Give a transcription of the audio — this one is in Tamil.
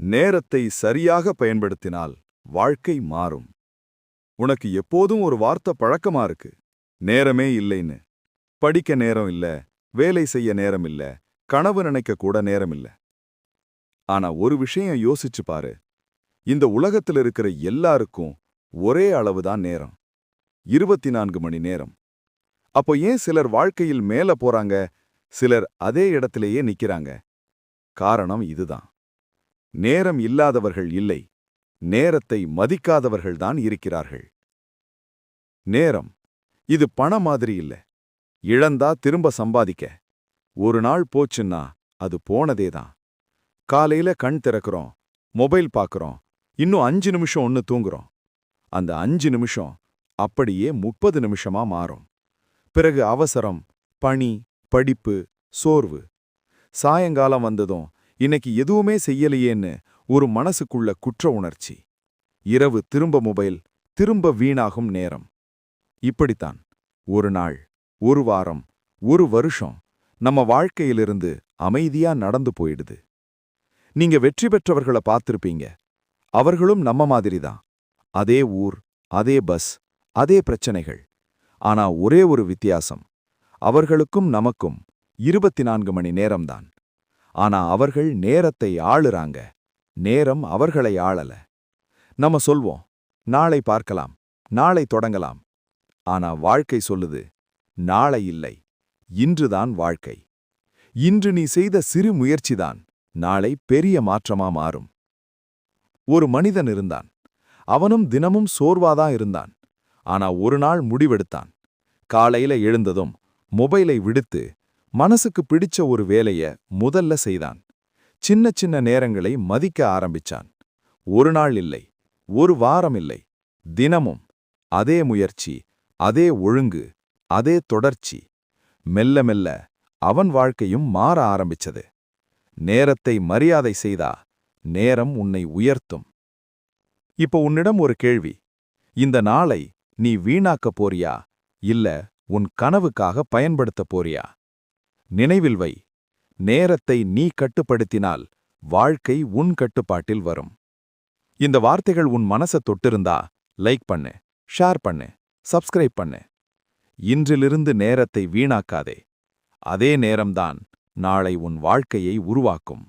நேரத்தை சரியாக பயன்படுத்தினால் வாழ்க்கை மாறும். உனக்கு எப்போதும் ஒரு வார்த்தை பழக்கமா இருக்கு. நேரமே இல்லைன்னு. படிக்க நேரம் இல்ல, வேலை செய்ய நேரம் இல்ல, கனவு நினைக்க கூட நேரம் இல்ல. ஆனா ஒரு விஷயம் யோசிச்சு பாரு. இந்த உலகத்துல இருக்கிற எல்லாருக்கும் ஒரே அளவுதான் நேரம். 24 மணி நேரம். அப்போ ஏன் சிலர் வாழ்க்கையில் மேல போறாங்க, சிலர் அதே இடத்திலேயே நிக்கிறாங்க? காரணம் இதுதான். நேரம் இல்லாதவர்கள் இல்லை, நேரத்தை மதிக்காதவர்கள்தான் இருக்கிறார்கள். நேரம் இது பணம் மாதிரி இல்ல. இழந்தா திரும்ப சம்பாதிக்க. ஒரு நாள் போச்சுன்னா அது போனதேதான். காலையில கண் திறக்கிறோம், மொபைல் பார்க்கறோம், இன்னும் 5 நிமிஷம் ஒன்னு தூங்குறோம். அந்த 5 நிமிஷம் அப்படியே 30 நிமிஷமா மாறும். பிறகு அவசரம், பணி, படிப்பு, சோர்வு. சாயங்காலம் வந்ததும் இன்னைக்கு எதுவுமே செய்யலையேன்னு ஒரு மனசுக்குள்ள குற்ற உணர்ச்சி. இரவு திரும்ப மொபைல், திரும்ப வீணாகும் நேரம். இப்படித்தான் ஒரு நாள், ஒரு வாரம், ஒரு வருஷம் நம்ம வாழ்க்கையிலிருந்து அமைதியா நடந்து போயிடுது. நீங்க வெற்றி பெற்றவர்களை பார்த்திருப்பீங்க. அவர்களும் நம்ம மாதிரிதான். அதே ஊர், அதே பஸ், அதே பிரச்சனைகள். ஆனா ஒரே ஒரு வித்தியாசம். அவர்களுக்கும் நமக்கும் 24 மணி நேரம்தான். ஆனா அவர்கள் நேரத்தை ஆளுறாங்க, நேரம் அவர்களை ஆளல. நம்ம சொல்வோம், நாளை பார்க்கலாம், நாளை தொடங்கலாம். ஆனா வாழ்க்கை சொல்லுது, நாளை இல்லை, இன்றுதான் வாழ்க்கை. இன்று நீ செய்த சிறு முயற்சிதான் நாளை பெரிய மாற்றமா மாறும். ஒரு மனிதன் இருந்தான். அவனும் தினமும் சோர்வாதான் இருந்தான். ஆனா ஒரு நாள் முடிவெடுத்தான். காலையில எழுந்ததும் மொபைலை விடுத்து மனசுக்கு பிடிச்ச ஒரு வேலைய முதல்ல செய்தான். சின்ன சின்ன நேரங்களை மதிக்க ஆரம்பிச்சான். ஒரு நாள் இல்லை, ஒரு வாரம் இல்லை, தினமும் அதே முயற்சி, அதே ஒழுங்கு, அதே தொடர்ச்சி. மெல்ல மெல்ல அவன் வாழ்க்கையும் மாற ஆரம்பிச்சது. நேரத்தை மரியாதை செய்தா நேரம் உன்னை உயர்த்தும். இப்போ உன்னிடம் ஒரு கேள்வி. இந்த நாளை நீ வீணாக்க போறியா, இல்ல உன் கனவுக்காக பயன்படுத்த போறியா? நினைவில் வை, நேரத்தை நீ கட்டுப்படுத்தினால் வாழ்க்கை உன் கட்டுப்பாட்டில் வரும். இந்த வார்த்தைகள் உன் மனச தொட்டிருந்தா லைக் பண்ணு, ஷேர் பண்ணு, சப்ஸ்கிரைப் பண்ணு. இன்றிலிருந்து நேரத்தை வீணாக்காதே. அதே நேரம்தான் நாளை உன் வாழ்க்கையை உருவாக்கும்.